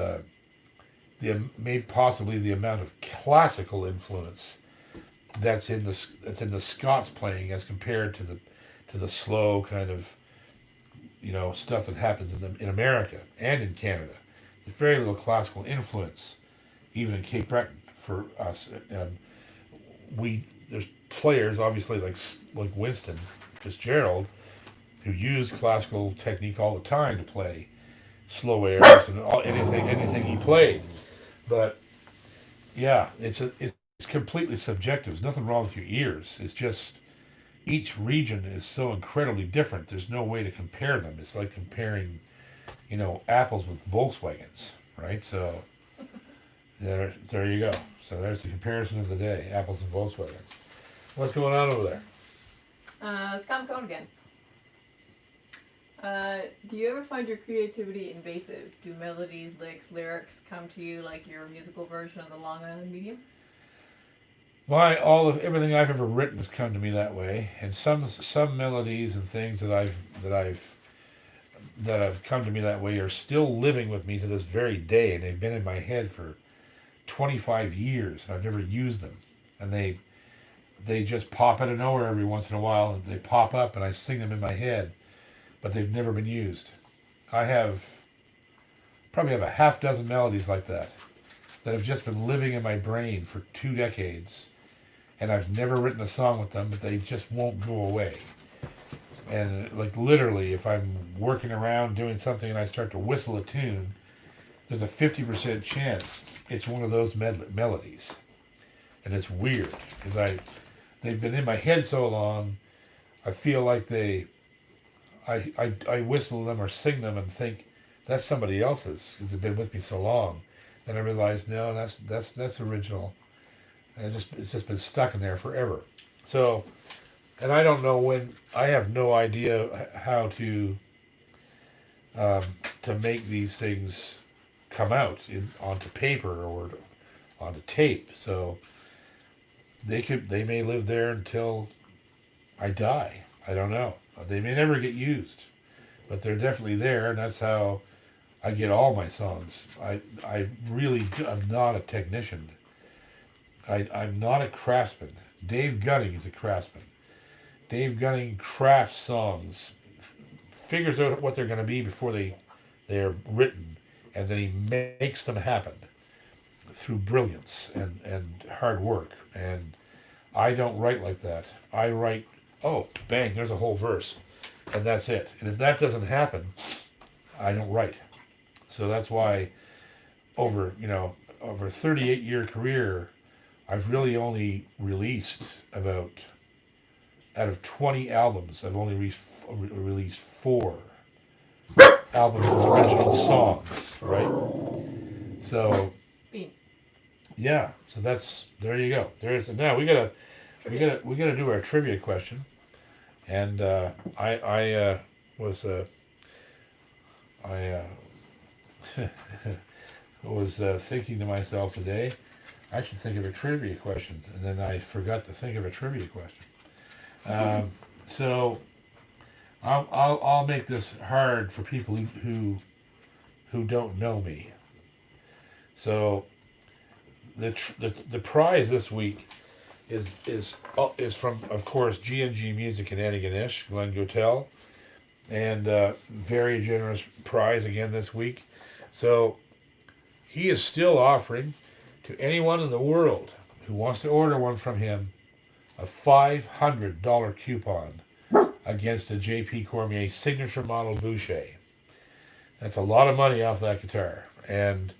possibly the amount of classical influence that's in the Scots playing as compared to the slow kind of stuff that happens in America and in Canada. There's very little classical influence even in Cape Breton for us. There's players obviously like Winston Fitzgerald who use classical technique all the time to play slow airs and anything he played. But yeah, it's completely subjective. There's nothing wrong with your ears. It's just each region is so incredibly different. There's no way to compare them. It's like comparing, apples with Volkswagens, right? So there you go. So there's the comparison of the day: apples and Volkswagens. What's going on over there? Scott McCone again. Do you ever find your creativity invasive? Do melodies, licks, lyrics come to you like your musical version of the Long Island medium? Everything I've ever written has come to me that way, and some melodies and things that have come to me that way are still living with me to this very day, and they've been in my head for 25 years, and I've never used them, and they just pop out of nowhere every once in a while, and they pop up, and I sing them in my head, but they've never been used. I probably have a half dozen melodies like that have just been living in my brain for 2 decades, and I've never written a song with them, but they just won't go away. And like literally, if I'm working around doing something and I start to whistle a tune, there's a 50% chance it's one of those melodies. And it's weird because they've been in my head so long, I feel like I whistle them or sing them and think that's somebody else's because they've been with me so long. Then I realized, no, that's original. And it's just been stuck in there forever. So, and I don't know I have no idea how to make these things come out onto paper or onto tape. So They may live there until I die. I don't know. They may never get used, but they're definitely there, and that's how I get all my songs. I really am not a technician. I'm not a craftsman. Dave Gunning is a craftsman. Dave Gunning crafts songs, figures out what they're going to be before they're written, and then he makes them happen through brilliance and hard work. And I don't write like that. I write, oh, bang, there's a whole verse, and that's it. And if that doesn't happen, I don't write. So that's why over a 38-year career, I've really only released about, out of 20 albums, I've only released 4 albums of original songs, right? So, Bean. yeah. So there you go. Now we gotta do our trivia question, and I was thinking to myself today, I should think of a trivia question, and then I forgot to think of a trivia question. So I'll make this hard for people who don't know me. So the prize this week is from, of course, G&G Music in Antigonish, Glenn Gotel, and very generous prize again this week. So he is still offering to anyone in the world who wants to order one from him a $500 coupon against a J.P. Cormier signature model Boucher. That's a lot of money off that guitar, and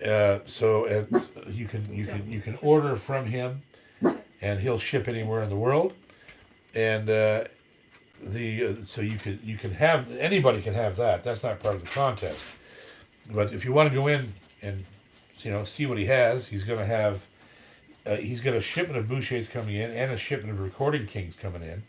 you can order from him, and he'll ship anywhere in the world, and so you can have, anybody can have that. That's not part of the contest, but if you want to go in and see what he has, he's going to have. He's got a shipment of Bouchers coming in and a shipment of Recording Kings coming in.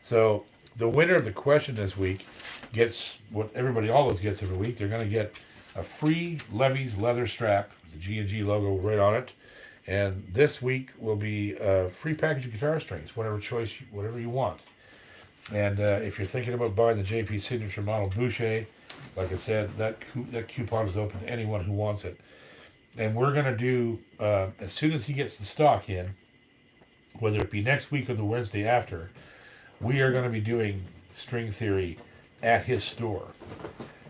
So the winner of the question this week gets what everybody always gets every week. They're going to get a free Levy's leather strap with the G&G logo right on it. And this week will be a free package of guitar strings, whatever you want. And if you're thinking about buying the JP Signature Model Boucher, like I said, that coupon is open to anyone who wants it. And we're going to do, as soon as he gets the stock in, whether it be next week or the Wednesday after, we are going to be doing String Theory at his store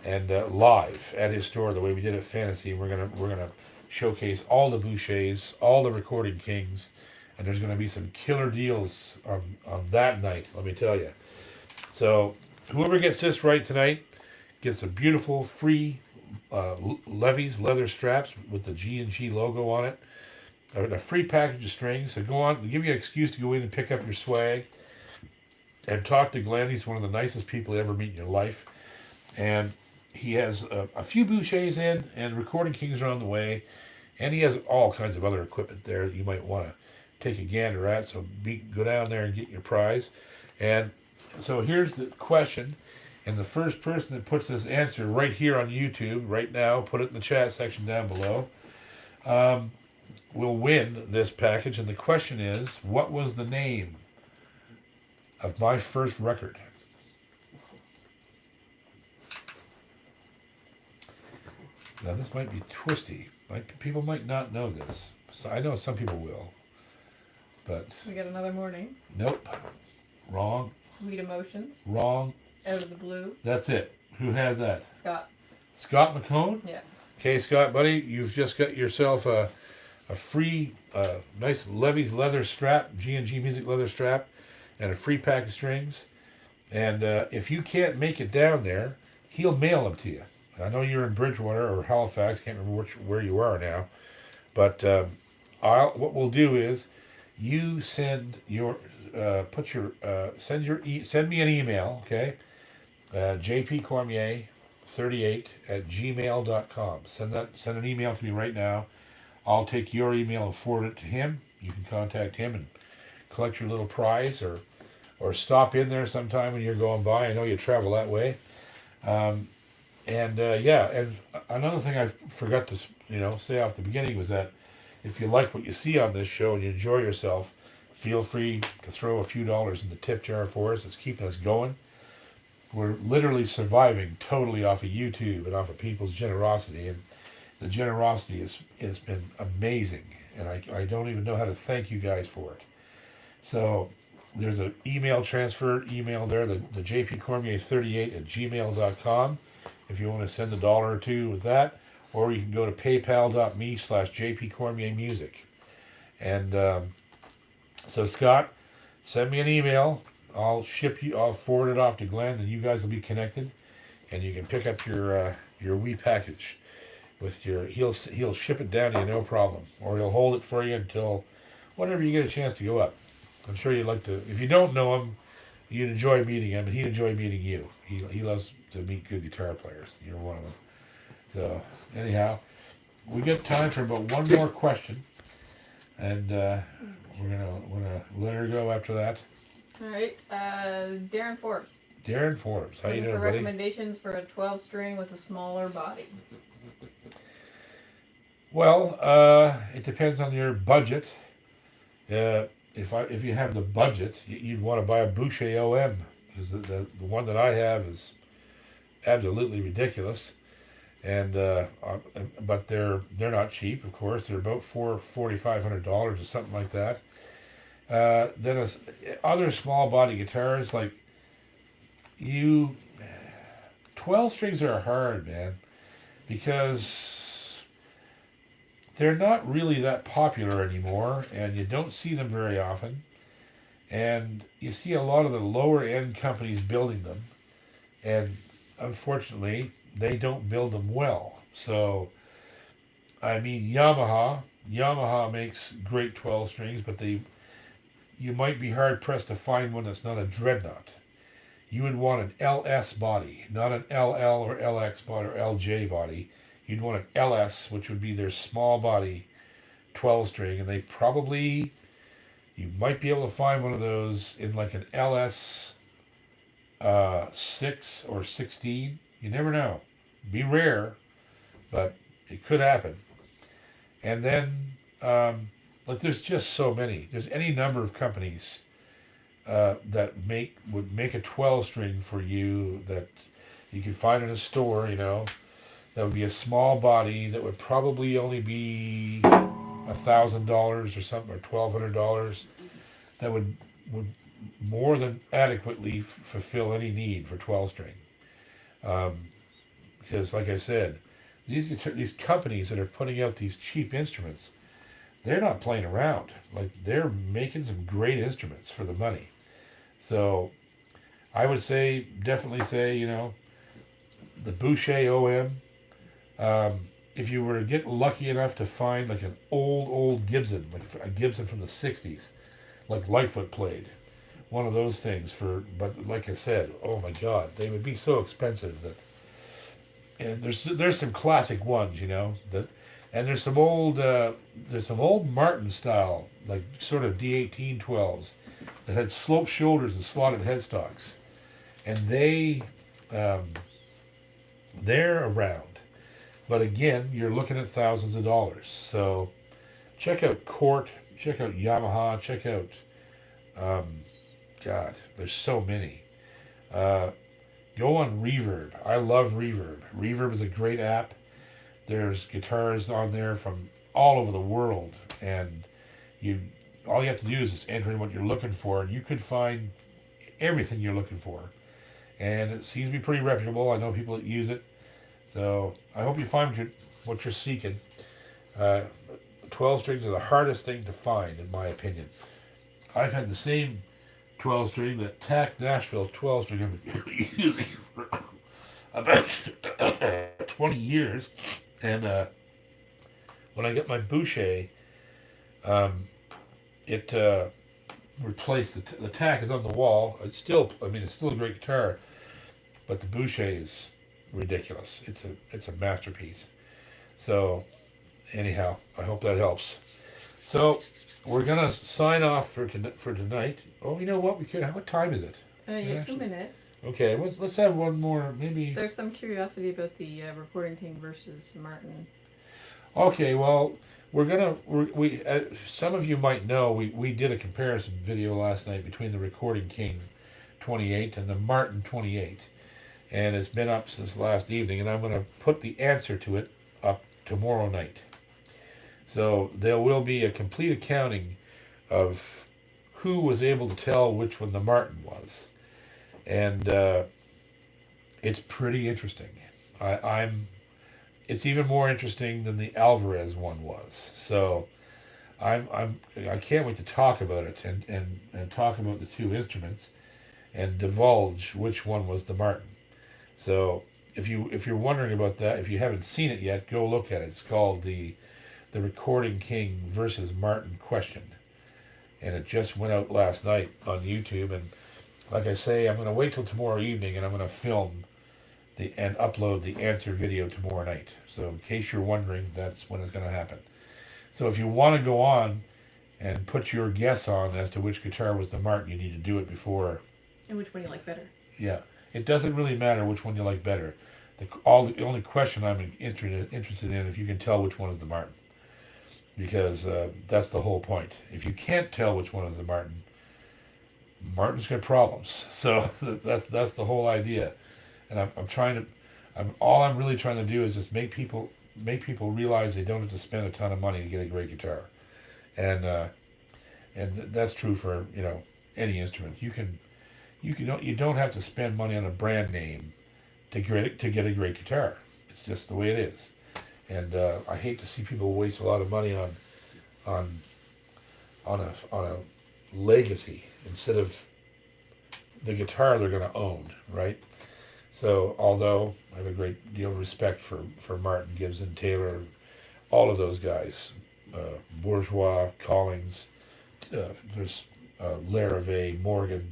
and live at his store the way we did at Fantasy. We're gonna showcase all the Bouchers, all the Recording Kings, and there's going to be some killer deals on that night, let me tell you. So whoever gets this right tonight gets a beautiful free Levy's leather straps with the G&G logo on it, and a free package of strings. So go on, give you an excuse to go in and pick up your swag and talk to Glenn. He's one of the nicest people you ever meet in your life, and he has a few Bouchers in, and Recording Kings are on the way, and he has all kinds of other equipment there that you might want to take a gander at. So go down there and get your prize. And so here's the question. And the first person that puts this answer right here on YouTube, right now, put it in the chat section down below, will win this package. And the question is, what was the name of my first record? Now, this might be twisty. People might not know this. So I know some people will. But We got Another Morning. Nope. Wrong. Sweet Emotions. Wrong. Out of the Blue. That's it. Who had that? Scott. Scott McCone? Yeah. Okay, Scott, buddy, you've just got yourself a free, nice Levy's leather strap, G&G Music leather strap, and a free pack of strings. And if you can't make it down there, he'll mail them to you. I know you're in Bridgewater or Halifax. Can't remember where you are now. But what we'll do is you send your send me an email, okay? jpcormier38@gmail.com. Send an email to me right now. I'll take your email and forward it to him. You can contact him and collect your little prize, or stop in there sometime when you're going by. I know you travel that way. And another thing I forgot to say off the beginning was that if you like what you see on this show and you enjoy yourself, feel free to throw a few dollars in the tip jar for us. It's keeping us going. We're literally surviving totally off of YouTube and off of people's generosity, and the generosity has been amazing, and I don't even know how to thank you guys for it. So there's an email transfer email there, the jpcormier38@gmail.com, if you want to send $1 or $2 with that, or you can go to paypal.me/jpcormiermusic. And so Scott, send me an email. I'll forward it off to Glenn, and you guys will be connected, and you can pick up your wee package with he'll ship it down to you, no problem, or he'll hold it for you until whenever you get a chance to go up. I'm sure you'd like to. If you don't know him, you'd enjoy meeting him, and he'd enjoy meeting you. He loves to meet good guitar players. You're one of them. So anyhow, we got time for about one more question, and we're gonna let her go after that. All right, Darren Forbes. Darren Forbes, how you doing, buddy? Recommendations for a 12-string with a smaller body. Well, it depends on your budget. If you have the budget, you'd want to buy a Boucher OM, because the one that I have is absolutely ridiculous, and but they're not cheap. Of course, they're about $4,500 or something like that. Then other small body guitars, like 12 strings are hard, man, because they're not really that popular anymore, and you don't see them very often. And you see a lot of the lower end companies building them, and unfortunately, they don't build them well. So, I mean, Yamaha makes great 12 strings, but you might be hard pressed to find one that's not a dreadnought. You would want an LS body, not an LL or LX body or LJ body. You'd want an LS, which would be their small body 12 string, and you might be able to find one of those in like an LS 6 or 16. You never know. Be rare, but it could happen. And then, there's just so many. There's any number of companies that would make a 12 string for you that you can find in a store, that would be a small body that would probably only be $1,000 or something, or $1,200, that would more than adequately fulfill any need for 12 string. Because, like I said, these companies that are putting out these cheap instruments, they're not playing around. Like, they're making some great instruments for the money. So I would definitely say, the Boucher OM. If you were to get lucky enough to find like an old Gibson, like a Gibson from the 60s, like Lightfoot played, one of those things but like I said, oh my God, they would be so expensive and there's some classic ones, and there's some old Martin style, like sort of D18 12s that had sloped shoulders and slotted headstocks, and they're around. But again, you're looking at thousands of dollars. So check out Cort, check out Yamaha, check out, God, there's so many. Go on Reverb. I love Reverb. Reverb is a great app. There's guitars on there from all over the world, and all you have to do is just enter in what you're looking for, and you could find everything you're looking for. And it seems to be pretty reputable. I know people that use it. So I hope you find what you're seeking. 12 strings are the hardest thing to find, in my opinion. I've had the same 12 string, that TAC Nashville 12 string, I've been using for about 20 years. And when I got my Boucher, it replaced the TAC is on the wall. It's still a great guitar, but the Boucher is ridiculous. It's a masterpiece. So anyhow, I hope that helps. So we're gonna sign off for tonight. Oh, you know what? What time is it? Yeah, 2 minutes. Okay, let's have one more. Maybe there's some curiosity about the recording thing versus Martin. Okay, well, we some of you might know we did a comparison video last night between the Recording King 28 and the Martin 28, and it's been up since last evening, and I'm going to put the answer to it up tomorrow night. So there will be a complete accounting of who was able to tell which one the Martin was, and it's pretty interesting. I'm It's even more interesting than the Alvarez one was. So I can't wait to talk about it and talk about the two instruments and divulge which one was the Martin. So if you're wondering about that, if you haven't seen it yet, go look at it. It's called the Recording King versus Martin question, and it just went out last night on YouTube. And like I say, I'm going to wait till tomorrow evening, and I'm going to film and upload the answer video tomorrow night. So in case you're wondering, that's when it's going to happen. So if you want to go on and put your guess on as to which guitar was the Martin, you need to do it before. And which one you like better? Yeah, it doesn't really matter which one you like better. The only question I'm interested in if you can tell which one is the Martin, because that's the whole point. If you can't tell which one is the Martin, Martin's got problems. So that's the whole idea. And all I'm really trying to do is just make people realize they don't have to spend a ton of money to get a great guitar, and that's true for any instrument. You don't have to spend money on a brand name to get a great guitar. It's just the way it is, and I hate to see people waste a lot of money on a legacy instead of the guitar they're going to own, right? So, although I have a great deal of respect for Martin, Gibson, Taylor, all of those guys, Bourgeois, Collins, there's Larrivee, Morgan.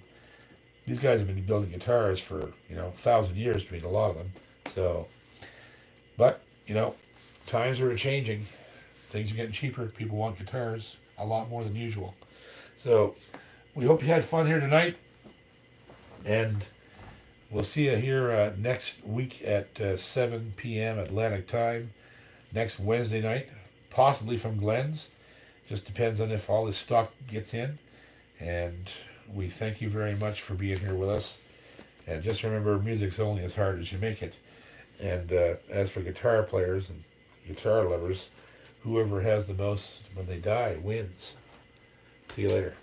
These guys have been building guitars for 1,000 years between a lot of them. So, but times are changing. Things are getting cheaper. People want guitars a lot more than usual. So, we hope you had fun here tonight, and we'll see you here next week at 7 p.m. Atlantic time, next Wednesday night, possibly from Glenn's. Just depends on if all this stock gets in. And we thank you very much for being here with us. And just remember, music's only as hard as you make it. And as for guitar players and guitar lovers, whoever has the most when they die wins. See you later.